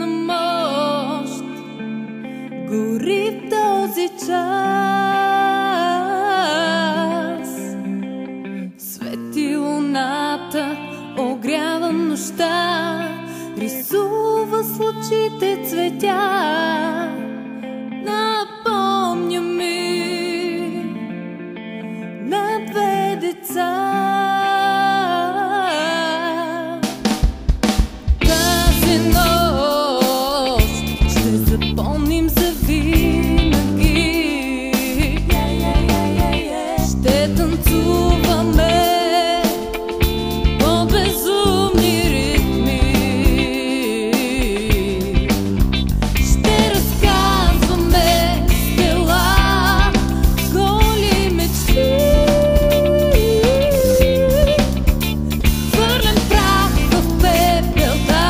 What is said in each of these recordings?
на мощ гори в този час. Свети луната, огрява нощта, рисува с лъчите цветя. Напомня ми на две деца. Тази нощ ще запомним завинаги. Ще танцуваме по безумни ритми. Ще разказваме дела, голи мечти. Хвърлям прах в пепелта,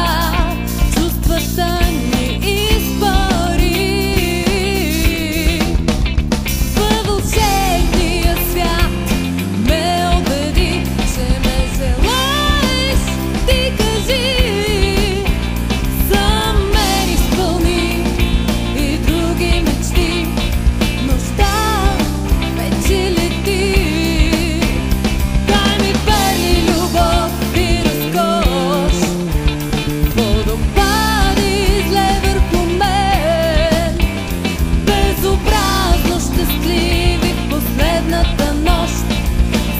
чувствата ни изпари. Във вълшебния свят ме убеди, че ме желаеш. Ти кажи, за мен изпълни и други мечти. Нощта вече лети. Дай ми пари, любов и разкош, водопади излей върху мен. Безобразно щастливи в последната нощ,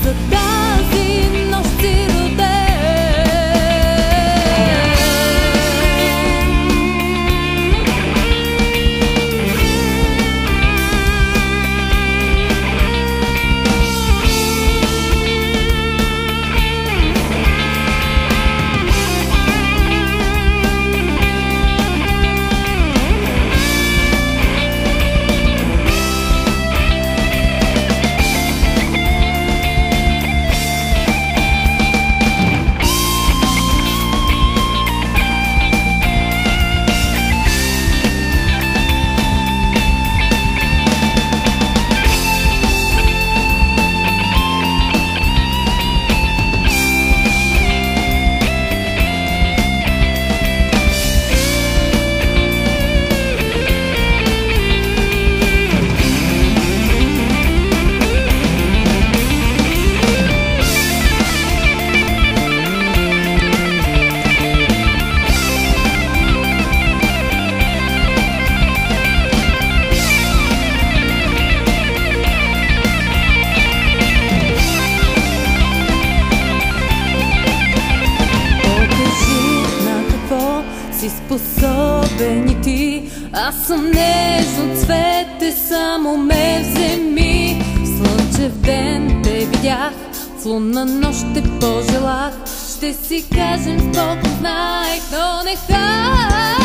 за тази нощ си роден. Си способен и ти, аз съм нежно цвете, само ме вземи. В слънчев ден те видях, в лунна нощ те пожелах. Ще си кажем с Бог, знаех, но нехай